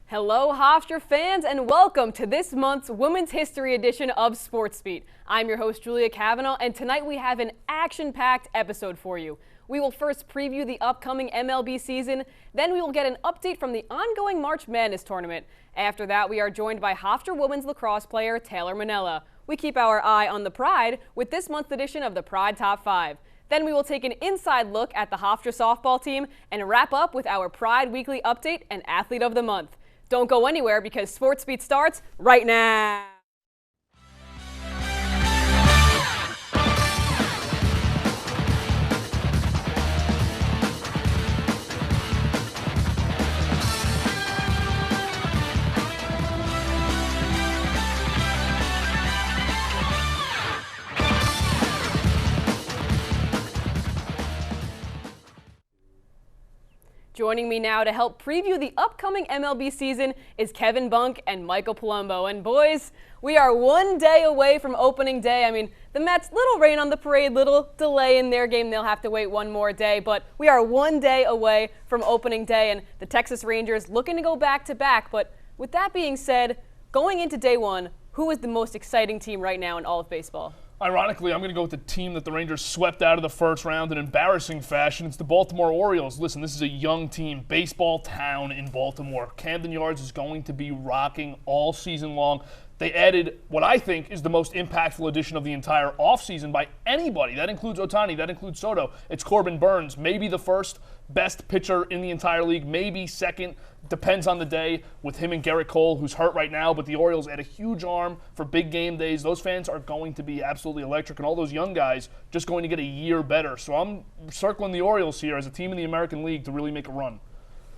Hello, Hofstra fans, and welcome to this month's Women's History edition of Sports Beat. I'm your host, Julia Cavanagh, and tonight we have an action-packed episode for you. We will first preview the upcoming MLB season, then we will get an update from the ongoing March Madness tournament. After that, we are joined by Hofstra women's lacrosse player Taylor Mennela. We keep our eye on the Pride with this month's edition of the Pride Top 5. Then we will take an inside look at the Hofstra softball team and wrap up with our Pride Weekly Update and Athlete of the Month. Don't go anywhere because Sports Beat starts right now. Joining me now to help preview the upcoming MLB season is Kevin Bunk and Michael Palumbo. And boys, we are one day away from opening day. I mean, the Mets, little rain on the parade, little delay in their game. They'll have to wait one more day. But we are one day away from opening day, and the Texas Rangers looking to go back-to-back. But with that being said, going into day one, who is the most exciting team right now in all of baseball? Ironically, I'm going to go with the team that the Rangers swept out of the first round in embarrassing fashion. It's the Baltimore Orioles. Listen, this is a young team, baseball town in Baltimore. Camden Yards is going to be rocking all season long. They added what I think is the most impactful addition of the entire offseason by anybody. That includes Ohtani. That includes Soto. It's Corbin Burnes, maybe the first best pitcher in the entire league, maybe second. Depends on the day with him and Garrett Cole, who's hurt right now. But the Orioles add a huge arm for big game days. Those fans are going to be absolutely electric, and all those young guys just going to get a year better. So I'm circling the Orioles here as a team in the American League to really make a run.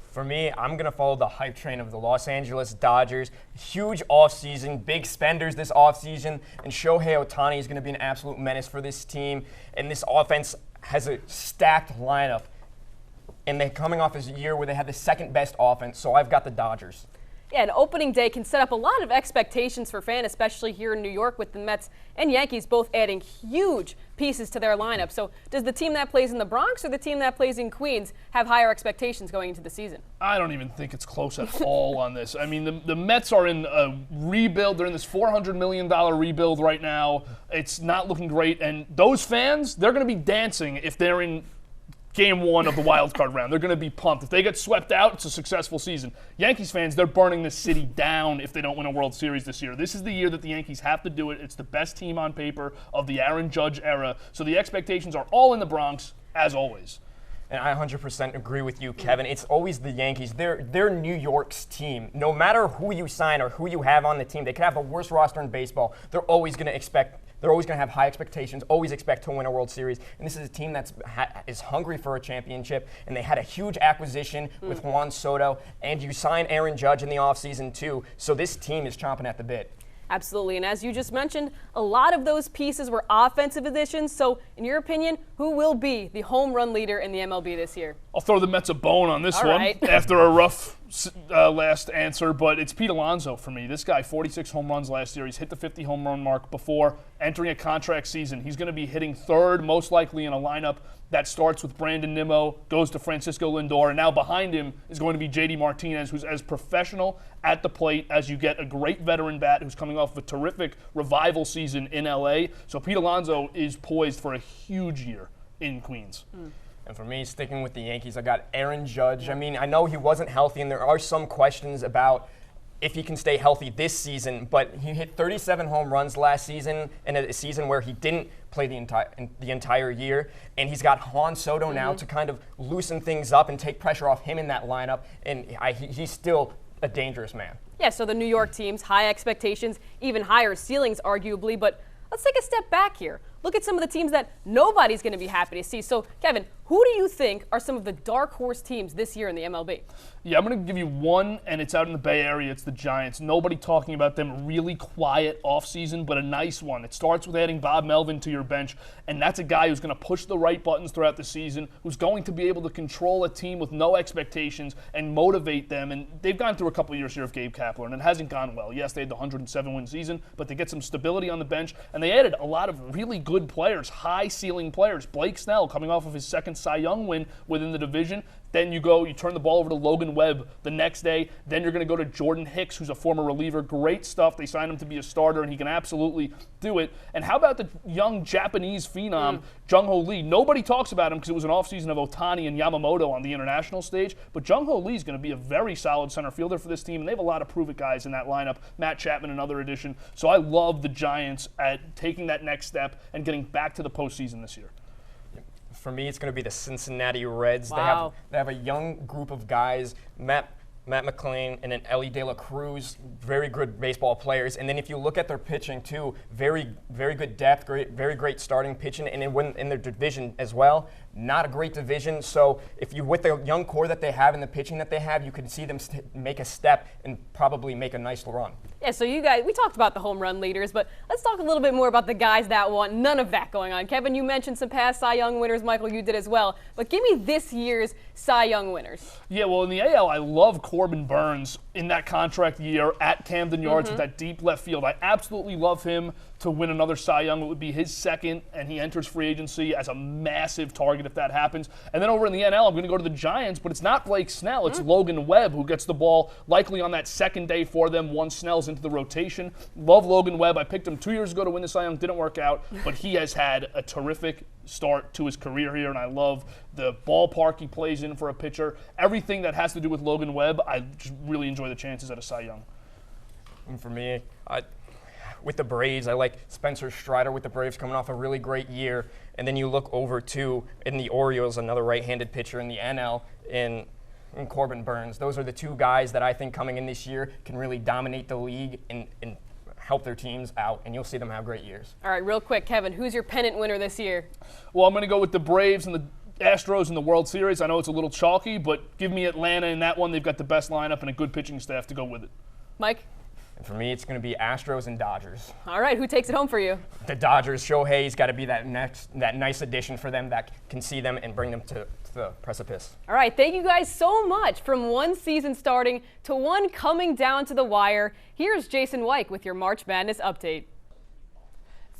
For me, I'm going to follow the hype train of the Los Angeles Dodgers. Huge offseason, big spenders this offseason, and Shohei Ohtani is going to be an absolute menace for this team. And this offense has a stacked lineup. And they're coming off this year where they have the second best offense, so I've got the Dodgers. Yeah, and opening day can set up a lot of expectations for fans, especially here in New York with the Mets and Yankees both adding huge pieces to their lineup. So does the team that plays in the Bronx or the team that plays in Queens have higher expectations going into the season? I don't even think it's close at all on this. I mean, the Mets are in a rebuild. They're in this $400 million rebuild right now. It's not looking great. And those fans, they're going to be dancing if they're in Game 1 of the wild card round. They're going to be pumped. If they get swept out, it's a successful season. Yankees fans, they're burning this city down if they don't win a World Series this year. This is the year that the Yankees have to do it. It's the best team on paper of the Aaron Judge era. So the expectations are all in the Bronx, as always. And I 100% agree with you, Kevin. It's always the Yankees. They're New York's team. No matter who you sign or who you have on the team, they could have the worst roster in baseball. They're always going to have high expectations, always expect to win a World Series. And this is a team that is hungry for a championship. And they had a huge acquisition with Juan Soto. And you sign Aaron Judge in the offseason, too. So this team is chomping at the bit. Absolutely. And as you just mentioned, a lot of those pieces were offensive additions. So in your opinion, who will be the home run leader in the MLB this year? I'll throw the Mets a bone on this All one right. after a rough last answer, but it's Pete Alonso for me. This guy, 46 home runs last year. He's hit the 50 home run mark before entering a contract season. He's going to be hitting third, most likely in a lineup that starts with Brandon Nimmo, goes to Francisco Lindor, and now behind him is going to be JD Martinez, who's as professional at the plate as you get, a great veteran bat who's coming off of a terrific revival season in LA. So Pete Alonso is poised for a huge year in Queens. And for me, sticking with the Yankees, I got Aaron Judge. I mean, I know he wasn't healthy, and there are some questions about if he can stay healthy this season, but he hit 37 home runs last season in a season where he didn't play the entire year. And he's got Juan Soto now to kind of loosen things up and take pressure off him in that lineup. And he's still a dangerous man. Yeah, so the New York teams, high expectations, even higher ceilings arguably, but let's take a step back here. Look at some of the teams that nobody's going to be happy to see. So, Kevin, who do you think are some of the dark horse teams this year in the MLB? Yeah, I'm going to give you one, and it's out in the Bay Area. It's the Giants. Nobody talking about them. Really quiet offseason, but a nice one. It starts with adding Bob Melvin to your bench, and that's a guy who's going to push the right buttons throughout the season, who's going to be able to control a team with no expectations and motivate them. And they've gone through a couple of years here of Gabe Kapler, and it hasn't gone well. Yes, they had the 107-win season, but they get some stability on the bench, and they added a lot of really good players, high-ceiling players. Blake Snell coming off of his second Cy Young win within the division. Then you turn the ball over to Logan Webb the next day. Then you're going to go to Jordan Hicks, who's a former reliever. Great stuff. They signed him to be a starter, and he can absolutely do it. And how about the young Japanese phenom, Jung-Ho Lee? Nobody talks about him because it was an offseason of Ohtani and Yamamoto on the international stage. But Jung-Ho Lee is going to be a very solid center fielder for this team, and they have a lot of prove-it guys in that lineup. Matt Chapman, another addition. So I love the Giants at taking that next step and getting back to the postseason this year. For me, it's going to be the Cincinnati Reds. Wow. They have a young group of guys, Matt McClain and then Ellie De La Cruz, very good baseball players. And then if you look at their pitching too, very good depth, very great starting pitching, and then in their division as well, not a great division. So if you, with the young core that they have and the pitching that they have, you can see them make a step and probably make a nice run. Yeah, so you guys, we talked about the home run leaders, but let's talk a little bit more about the guys that want none of that going on. Kevin, you mentioned some past Cy Young winners. Michael, you did as well. But give me this year's Cy Young winners. Yeah, well, in the AL, I love Corbin Burns in that contract year at Camden Yards with that deep left field. I absolutely love him to win another Cy Young. It would be his second, and he enters free agency as a massive target if that happens. And then over in the NL, I'm going to go to the Giants, but it's not Blake Snell. It's Logan Webb who gets the ball likely on that second day for them once Snell's into the rotation. Love Logan Webb. I picked him 2 years ago to win the Cy Young. Didn't work out, but he has had a terrific start to his career here, and I love the ballpark he plays in for a pitcher. Everything that has to do with Logan Webb, I just really enjoy the chances at a Cy Young. And for me, with the Braves, I like Spencer Strider with the Braves coming off a really great year. And then you look over to, in the Orioles, another right-handed pitcher in the NL, in Corbin Burns. Those are the two guys that I think coming in this year can really dominate the league and help their teams out, and you'll see them have great years. All right, real quick, Kevin, who's your pennant winner this year? Well, I'm going to go with the Braves and the Astros in the World Series. I know it's a little chalky, but give me Atlanta in that one. They've got the best lineup and a good pitching staff to go with it. Mike? And for me, it's going to be Astros and Dodgers. All right, who takes it home for you? The Dodgers. Shohei's got to be that nice addition for them that can see them and bring them to the precipice. All right, thank you guys so much. From one season starting to one coming down to the wire, here's Jason Weick with your March Madness update.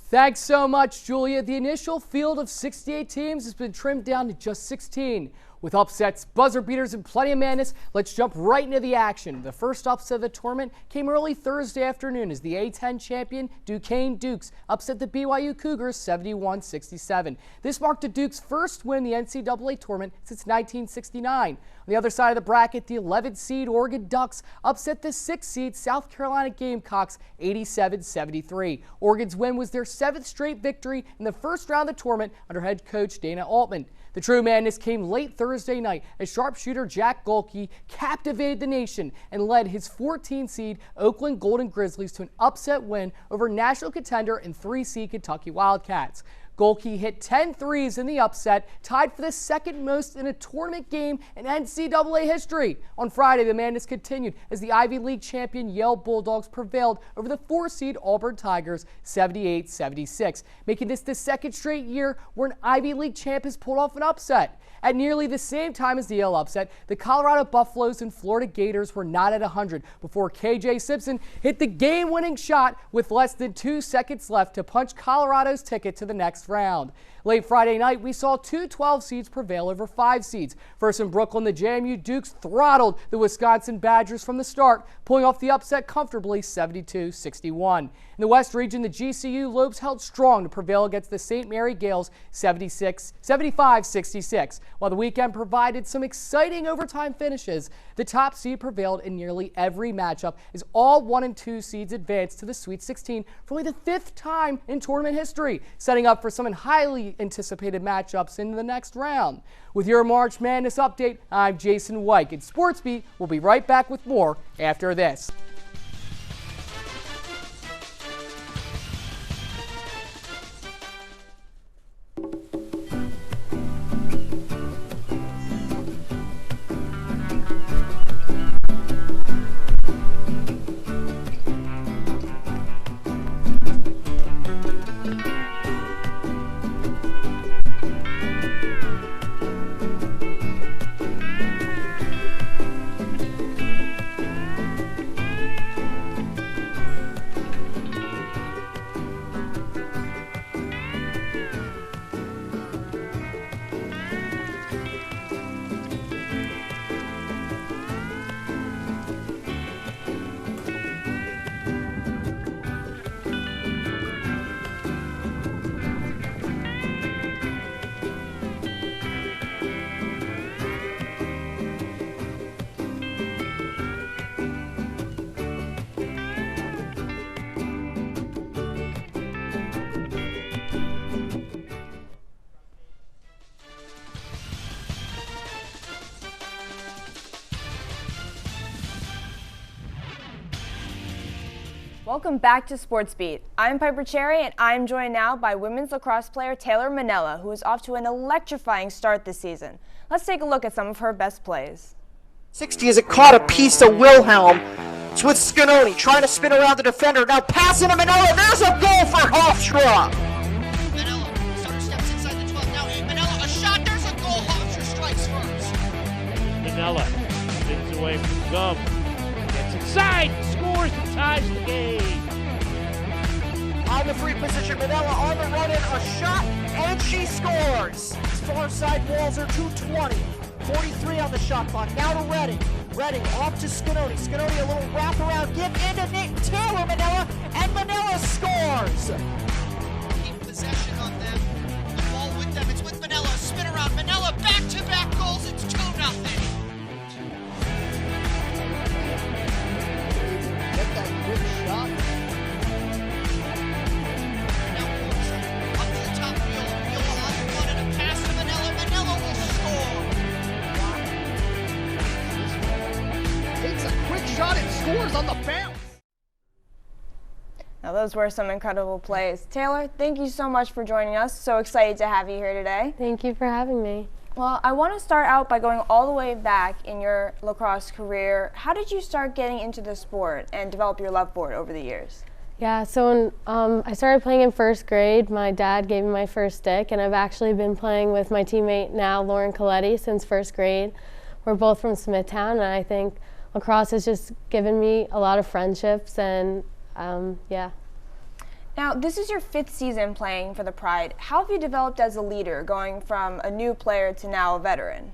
Thanks so much, Julia. The initial field of 68 teams has been trimmed down to just 16. With upsets, buzzer beaters, and plenty of madness, let's jump right into the action. The first upset of the tournament came early Thursday afternoon as the A10 champion Duquesne Dukes upset the BYU Cougars 71-67. This marked the Dukes' first win in the NCAA tournament since 1969. On the other side of the bracket, the 11th seed Oregon Ducks upset the 6th seed South Carolina Gamecocks 87-73. Oregon's win was their 7th straight victory in the first round of the tournament under head coach Dana Altman. The true madness came late Thursday night as sharpshooter Jack Golke captivated the nation and led his 14-seed Oakland Golden Grizzlies to an upset win over national contender and 3-seed Kentucky Wildcats. Golke hit 10 threes in the upset, tied for the second most in a tournament game in NCAA history. On Friday, the madness continued as the Ivy League champion Yale Bulldogs prevailed over the 4-seed Auburn Tigers 78-76, making this the second straight year where an Ivy League champ has pulled off an upset. At nearly the same time as the Yale upset, the Colorado Buffaloes and Florida Gators were not at 100 before KJ Simpson hit the game-winning shot with less than 2 seconds left to punch Colorado's ticket to the next round. Late Friday night, we saw two 12 seeds prevail over 5 seeds. First in Brooklyn, the JMU Dukes throttled the Wisconsin Badgers from the start, pulling off the upset comfortably 72-61. In the West region, the GCU Lopes held strong to prevail against the St. Mary Gales 75-66. While the weekend provided some exciting overtime finishes, the top seed prevailed in nearly every matchup as all 1 and 2 seeds advanced to the Sweet 16 for only the 5th time in tournament history, setting up for some highly anticipated matchups in the next round. With your March Madness update, I'm Jason Weick, and SportsBeat will be right back with more after this. Welcome back to Sports Beat. I'm Piper Cherry, and I'm joined now by women's lacrosse player Taylor Mennela, who is off to an electrifying start this season. Let's take a look at some of her best plays. 60 as it caught a piece of Wilhelm. It's with Scanoni trying to spin around the defender. Now passing to Mennela. There's a goal for Hofstra. Mennela, Sutter steps inside the 12. Now Mennela, a shot. There's a goal. Hofstra strikes first. Mennela spins away from Gum. Gets inside, scores, and ties the game. On the free position, Mennela on the run in, a shot, and she scores. Far side walls are 220. 43 on the shot clock. Now to Redding. Redding off to Scanoni. Scanoni a little wraparound give into Taylor Mennela, and Mennela scores. Keep possession on them. The ball with them. It's with Mennela. Spin around. Mennela back-to-back goals. It's 2-0. Get that quick shot. Now Hofstra up to the top. Beale on the run and a pass to Mennela. Mennela will score. Takes a quick shot and scores on the bounce. Now those were some incredible plays. Taylor, thank you so much for joining us. So excited to have you here today. Thank you for having me. Well, I want to start out by going all the way back in your lacrosse career. How did you start getting into the sport and develop your love for it over the years? Yeah, so when I started playing in first grade, my dad gave me my first stick, and I've actually been playing with my teammate now, Lauren Coletti, since first grade. We're both from Smithtown, and I think lacrosse has just given me a lot of friendships, and yeah. Now, this is your 5th season playing for the Pride. How have you developed as a leader, going from a new player to now a veteran?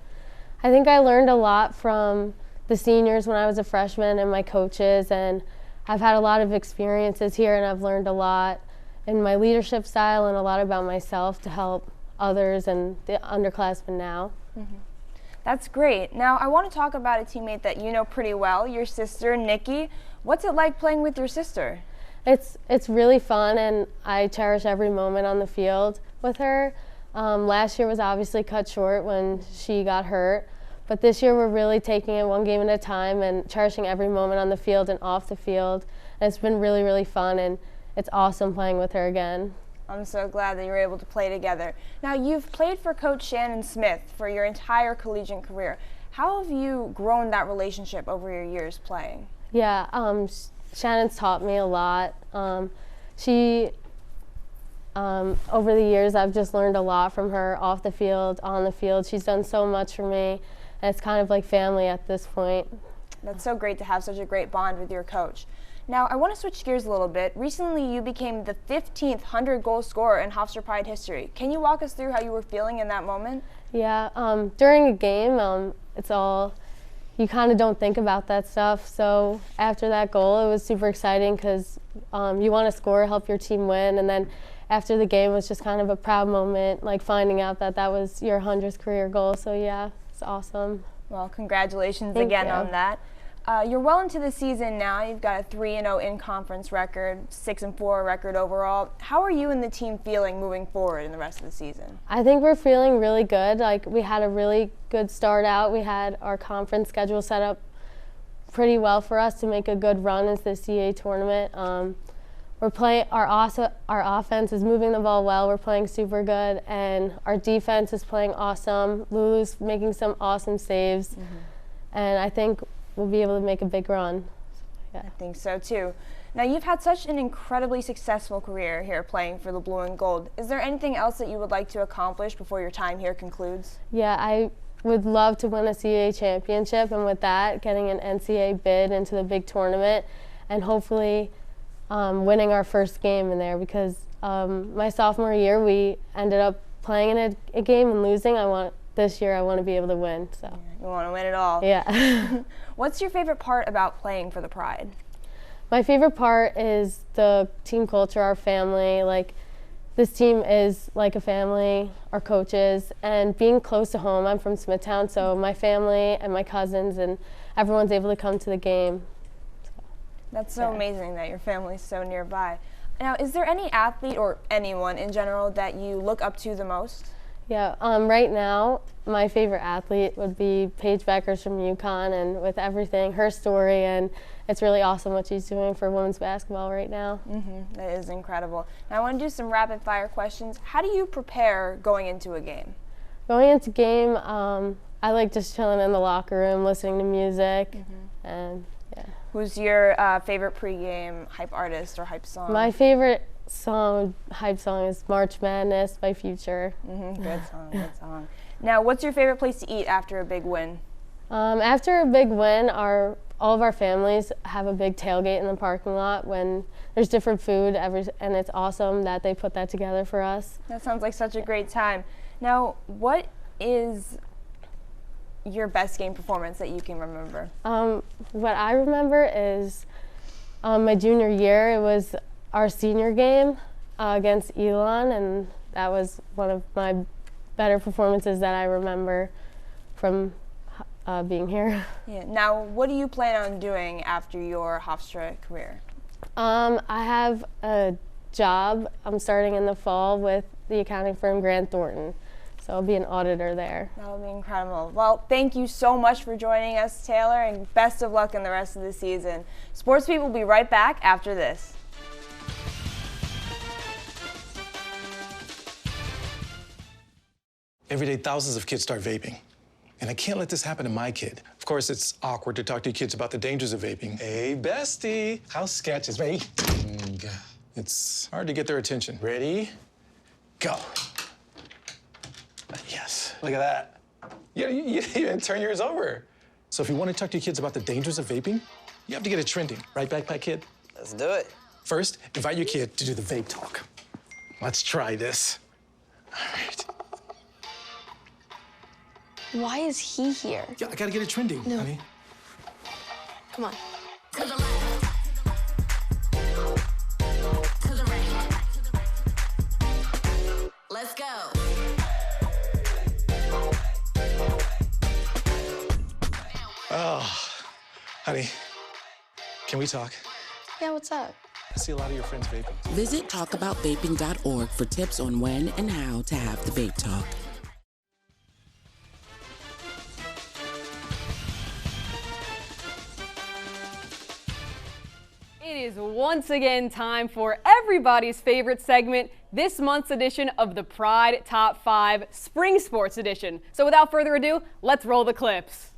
I think I learned a lot from the seniors when I was a freshman and my coaches, and I've had a lot of experiences here, and I've learned a lot in my leadership style and a lot about myself to help others and the underclassmen now. Mm-hmm. That's great. Now, I want to talk about a teammate that you know pretty well, your sister, Nikki. What's it like playing with your sister? It's really fun, and I cherish every moment on the field with her. Last year was obviously cut short when she got hurt, but this year we're really taking it one game at a time and cherishing every moment on the field and off the field. And it's been really, really fun, and it's awesome playing with her again. I'm so glad that you were able to play together. Now, you've played for Coach Shannon Smith for your entire collegiate career. How have you grown that relationship over your years playing? Yeah, Shannon's taught me a lot. Over the years, I've just learned a lot from her off the field, on the field. She's done so much for me, and it's kind of like family at this point. That's so great to have such a great bond with your coach. Now, I want to switch gears a little bit. Recently, you became the 15th 100-goal scorer in Hofstra Pride history. Can you walk us through how you were feeling in that moment? Yeah, during a game, you kind of don't think about that stuff. So after that goal, it was super exciting because you want to score, help your team win. And then after the game, it was just kind of a proud moment, like finding out that that was your 100th career goal. So yeah, it's awesome. Well, congratulations Thank again you. on that. You're well into the season now. You've got a 3-0 in-conference record, 6-4 record overall. How are you and the team feeling moving forward in the rest of the season? I think we're feeling really good. Like, we had a really good start out. We had our conference schedule set up pretty well for us to make a good run into the CA tournament. We're playing our offense is moving the ball well. We're playing super good, and our defense is playing awesome. Lulu's making some awesome saves, and I think we'll be able to make a big run. Yeah. I think so too. Now, you've had such an incredibly successful career here playing for the Blue and Gold. Is there anything else that you would like to accomplish before your time here concludes? Yeah, I would love to win a CA championship, and with that, getting an NCAA bid into the big tournament, and hopefully winning our first game in there, because my sophomore year we ended up playing in a game and losing. This year I want to be able to win. So you want to win it all. Yeah. What's your favorite part about playing for the Pride? My favorite part is the team culture, our family. Like, this team is like a family, our coaches, and being close to home. I'm from Smithtown, so my family and my cousins and everyone's able to come to the game. That's so amazing that your family's so nearby. Now, is there any athlete or anyone in general that you look up to the most? Yeah, right now, my favorite athlete would be Paige Beckers from UConn, and with everything, her story, and it's really awesome what she's doing for women's basketball right now. That is incredible. Now I want to do some rapid fire questions. How do you prepare going into a game? Going into game, I like just chilling in the locker room, listening to music, and yeah. Who's your favorite pregame hype artist or hype song? My favorite hype song is March Madness by Future. Good song, good song. Now, what's your favorite place to eat after a big win? After a big win, all of our families have a big tailgate in the parking lot when there's different food, and it's awesome that they put that together for us. That sounds like such a great time. Now, what is your best game performance that you can remember? What I remember is my junior year. It was our senior game against Elon, and that was one of my better performances that I remember from being here. Yeah. Now, what do you plan on doing after your Hofstra career? I have a job. I'm starting in the fall with the accounting firm Grant Thornton, so I'll be an auditor there. That'll be incredible. Well, thank you so much for joining us, Taylor, and best of luck in the rest of the season. Sports Beat will be right back after this. Every day, thousands of kids start vaping. And I can't let this happen to my kid. Of course, it's awkward to talk to your kids about the dangers of vaping. Hey, bestie, how's sketches? Ready? It's hard to get their attention. Ready? Go. Yes, look at that. You even turn yours over. So if you want to talk to your kids about the dangers of vaping, you have to get it trending. Right, Backpack Kid? Let's do it. First, invite your kid to do the vape talk. Let's try this. All right. Why is he here? Yeah, I gotta get it trending, honey. Come on. To the left. To the right. Let's go. Oh, honey, can we talk? Yeah, what's up? I see a lot of your friends vaping. Visit talkaboutVaping.org for tips on when and how to have the vape talk. It is once again time for everybody's favorite segment, this month's edition of the Pride Top 5 Spring Sports Edition. So without further ado, let's roll the clips.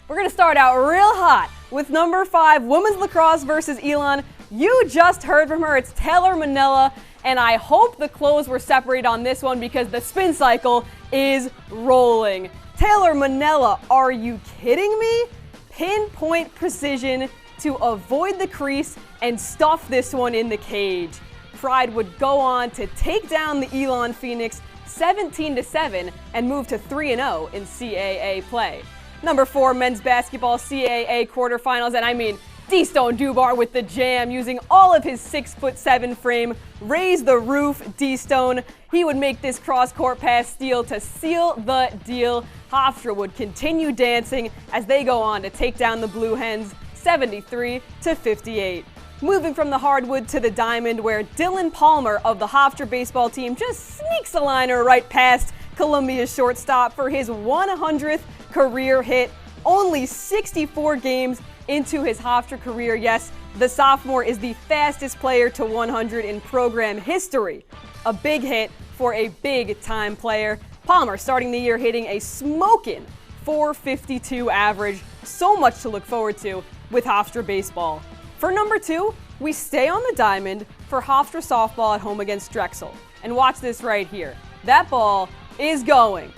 We're going to start out real hot with number 5, women's lacrosse versus Elon. You just heard from her. It's Taylor Mennela, and I hope the clothes were separated on this one because the spin cycle is rolling. Taylor Mennela, are you kidding me? Pinpoint precision to avoid the crease and stuff this one in the cage. Pride would go on to take down the Elon Phoenix 17-7 and move to 3-0 in CAA play. Number 4, men's basketball CAA quarterfinals, and I mean D-Stone Dubar with the jam, using all of his 6'7" frame, raise the roof. D-Stone, he would make this cross-court pass steal to seal the deal. Hofstra would continue dancing as they go on to take down the Blue Hens 73-58. Moving from the hardwood to the diamond, where Dylan Palmer of the Hofstra baseball team just sneaks a liner right past Columbia's shortstop for his 100th career hit. Only 64 games into his Hofstra career. Yes, the sophomore is the fastest player to 100 in program history. A big hit for a big-time player. Palmer starting the year hitting a smoking .452 average. So much to look forward to with Hofstra baseball. For number 2, we stay on the diamond for Hofstra softball at home against Drexel. And watch this right here. That ball is gone!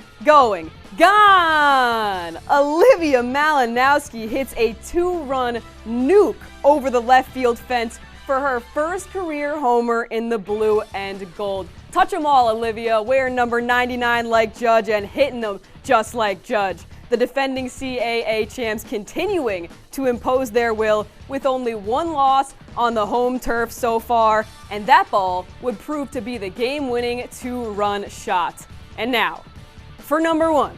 Olivia Malinowski hits a 2-run nuke over the left field fence for her first career homer in the blue and gold. Touch 'em all, Olivia, wearing number 99 like Judge and hitting them just like Judge. The defending CAA champs continuing to impose their will with only one loss on the home turf so far, and that ball would prove to be the game-winning 2-run shot. And now, for number 1,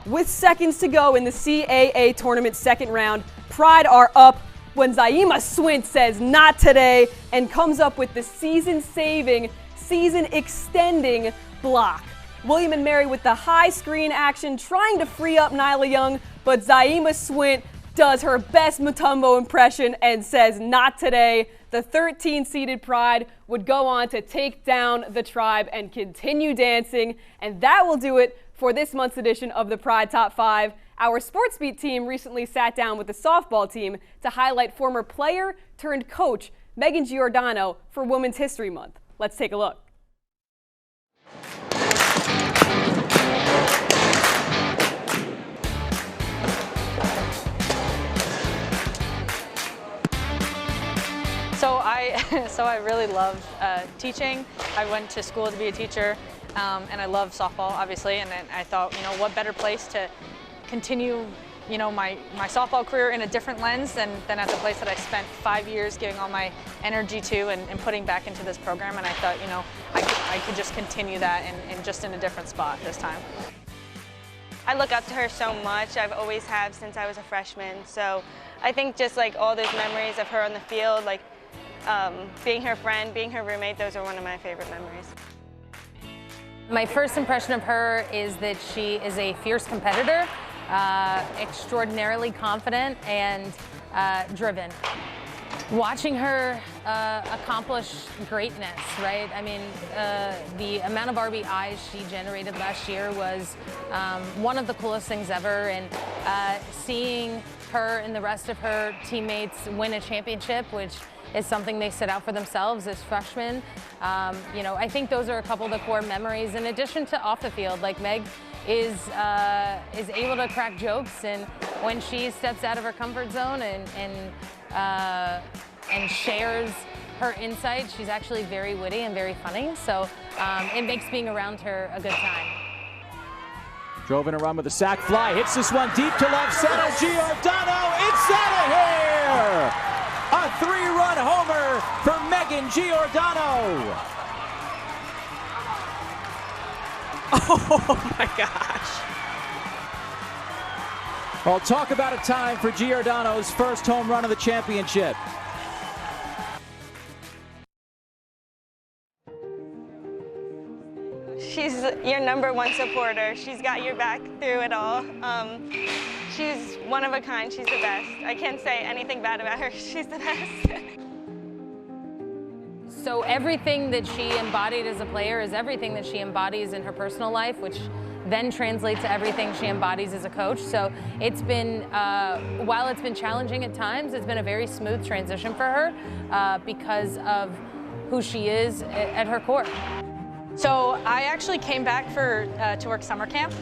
with seconds to go in the CAA tournament second round, Pride are up when Zaima Swint says not today and comes up with the season-saving, season-extending block. William & Mary with the high screen action, trying to free up Nyla Young, but Zaima Swint does her best Mutombo impression and says, not today. The 13-seeded Pride would go on to take down the Tribe and continue dancing. And that will do it for this month's edition of the Pride Top 5. Our Sports Beat team recently sat down with the softball team to highlight former player turned coach Megan Giordano for Women's History Month. Let's take a look. So I really love teaching. I went to school to be a teacher, and I love softball, obviously. And then I thought, what better place to continue, my softball career in a different lens than at the place that I spent 5 years giving all my energy to and putting back into this program. And I thought, I could just continue that and just in a different spot this time. I look up to her so much. I've always have since I was a freshman. So I think just like all those memories of her on the field, like being her friend, being her roommate, those are one of my favorite memories. My first impression of her is that she is a fierce competitor, extraordinarily confident and driven. Watching her accomplish greatness, right? I mean, the amount of RBIs she generated last year was one of the coolest things ever, and seeing her and the rest of her teammates win a championship, which is something they set out for themselves as freshmen. I think those are a couple of the core memories, in addition to off the field. Like Meg is able to crack jokes, and when she steps out of her comfort zone and shares her insight, she's actually very witty and very funny. So it makes being around her a good time. Drove in a run with a sac fly, hits this one deep to left center. Giordano, it's out of here! A 3-run homer for Megan Giordano. Oh my gosh. Well, talk about a time for Giordano's first home run of the championship. She's your #1 supporter. She's got your back through it all. She's one of a kind. She's the best. I can't say anything bad about her. She's the best. So everything that she embodied as a player is everything that she embodies in her personal life, which then translates to everything she embodies as a coach. So it's been, while it's been challenging at times, it's been a very smooth transition for her because of who she is at her core. So I actually came back to work summer camp,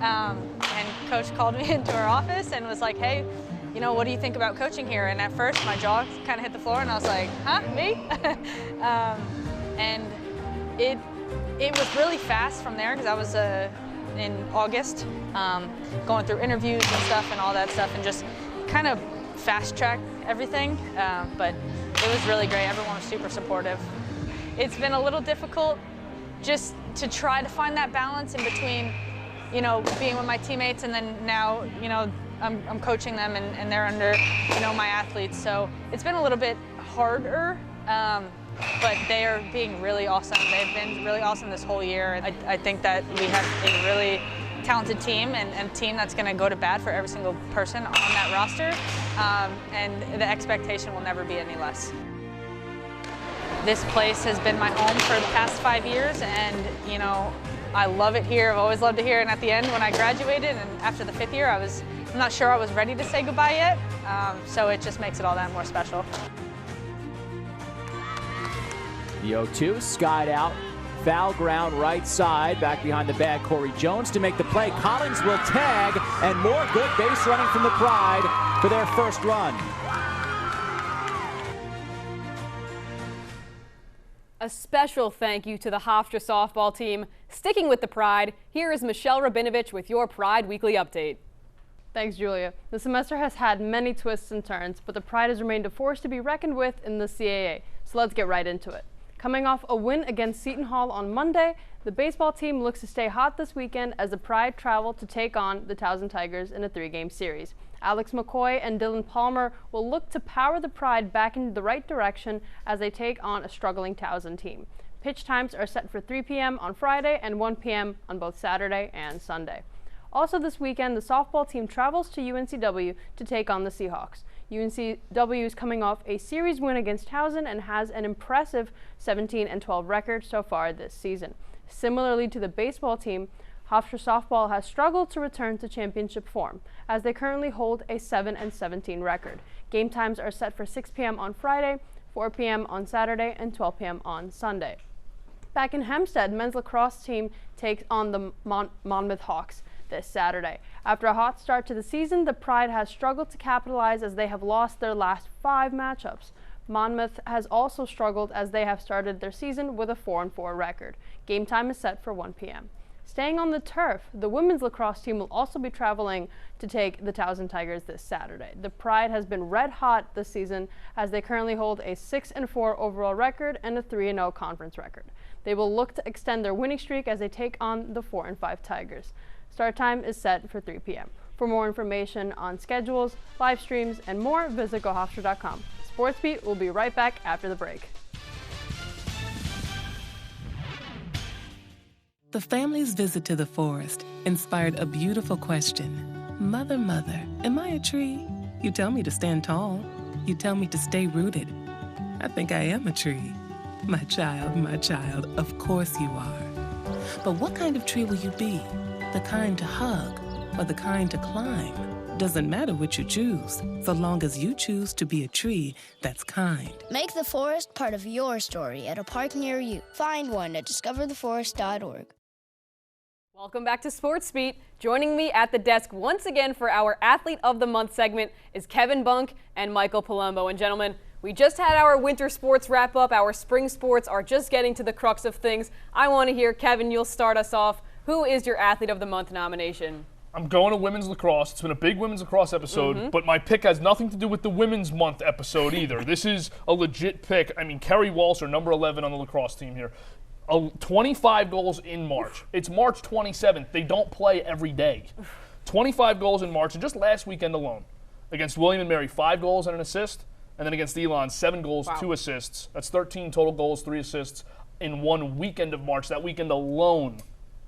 and Coach called me into her office and was like, hey, what do you think about coaching here? And at first my jaw kind of hit the floor and I was like, huh, me? And it was really fast from there, because I was in August going through interviews and stuff and all that stuff, and just kind of fast-tracked everything. But it was really great. Everyone was super supportive. It's been a little difficult just to try to find that balance in between, being with my teammates, and then now, I'm coaching them and they're under, my athletes. So it's been a little bit harder, but they are being really awesome. They've been really awesome this whole year. I think that we have a really talented team and a team that's going to go to bat for every single person on that roster, and the expectation will never be any less. This place has been my home for the past 5 years, and I love it here. I've always loved it here. And at the end, when I graduated and after the 5th year, I'm not sure I was ready to say goodbye yet. So it just makes it all that more special. The 0-2 skied out, foul ground right side, back behind the bag. Corey Jones to make the play. Collins will tag, and more good base running from the Pride for their first run. A special thank you to the Hofstra softball team. Sticking with the Pride, here is Michelle Rabinovich with your Pride Weekly Update. Thanks, Julia. The semester has had many twists and turns, but the Pride has remained a force to be reckoned with in the CAA. So let's get right into it. Coming off a win against Seton Hall on Monday, the baseball team looks to stay hot this weekend as the Pride travel to take on the Towson Tigers in a 3-game series. Alex McCoy and Dylan Palmer will look to power the Pride back in the right direction as they take on a struggling Towson team. Pitch times are set for 3 p.m. on Friday and 1 p.m. on both Saturday and Sunday. Also this weekend, the softball team travels to UNCW to take on the Seahawks. UNCW is coming off a series win against Towson and has an impressive 17-12 record so far this season. Similarly to the baseball team, Hofstra softball has struggled to return to championship form, as they currently hold a 7-17 record. Game times are set for 6 p.m. on Friday, 4 p.m. on Saturday, and 12 p.m. on Sunday. Back in Hempstead, men's lacrosse team takes on the Monmouth Hawks this Saturday. After a hot start to the season, the Pride has struggled to capitalize as they have lost their last 5 matchups. Monmouth has also struggled as they have started their season with a 4-4 record. Game time is set for 1 p.m. Staying on the turf, the women's lacrosse team will also be traveling to take the Towson Tigers this Saturday. The Pride has been red hot this season as they currently hold a 6-4 overall record and a 3-0 conference record. They will look to extend their winning streak as they take on the 4-5 Tigers. Start time is set for 3 p.m. For more information on schedules, live streams, and more, visit GoHofstra.com. Sports Beat will be right back after the break. The family's visit to the forest inspired a beautiful question. Mother, mother, am I a tree? You tell me to stand tall. You tell me to stay rooted. I think I am a tree. My child, of course you are. But what kind of tree will you be? The kind to hug or the kind to climb? Doesn't matter what you choose, so long as you choose to be a tree that's kind. Make the forest part of your story at a park near you. Find one at discovertheforest.org. Welcome back to Sports Beat. Joining me at the desk once again for our Athlete of the Month segment is Kevin Bunk and Michael Palumbo. And gentlemen, we just had our winter sports wrap up. Our spring sports are just getting to the crux of things. I want to hear, Kevin, you'll start us off. Who is your Athlete of the Month nomination? I'm going to women's lacrosse. It's been a big women's lacrosse episode, but my pick has nothing to do with the Women's Month episode either. This is a legit pick. I mean, Kerry Walser, number 11 on the lacrosse team here. 25 goals in March. It's March 27th. They don't play every day. 25 goals in March, and just last weekend alone, against William and Mary, 5 goals and an assist, and then against Elon, 7 goals, 2 assists. That's 13 total goals, 3 assists in one weekend of March. That weekend alone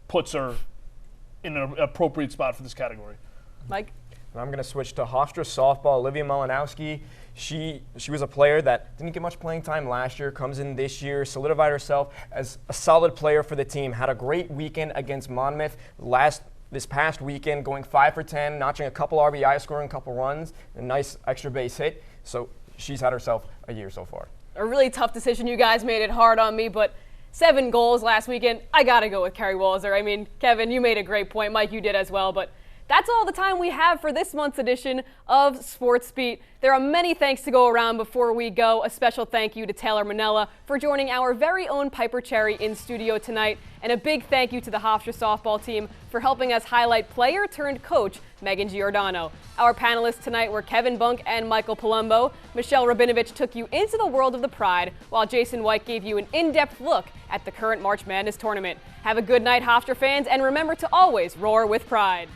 puts her in an appropriate spot for this category. Mike? And I'm going to switch to Hofstra softball. Olivia Malinowski, she was a player that didn't get much playing time last year, comes in this year, solidified herself as a solid player for the team. Had a great weekend against Monmouth this past weekend, going 5 for 10, notching a couple RBI, scoring a couple runs, a nice extra base hit. So she's had herself a year so far. A really tough decision. You guys made it hard on me, but 7 goals last weekend. I got to go with Kerry Walser. I mean, Kevin, you made a great point. Mike, you did as well. But that's all the time we have for this month's edition of Sports Beat. There are many thanks to go around before we go. A special thank you to Taylor Mennela for joining our very own Piper Cherry in studio tonight. And a big thank you to the Hofstra softball team for helping us highlight player-turned-coach Megan Giordano. Our panelists tonight were Kevin Bunk and Michael Palumbo. Michelle Rabinovich took you into the world of the Pride, while Jason Weick gave you an in-depth look at the current March Madness tournament. Have a good night, Hofstra fans, and remember to always roar with pride.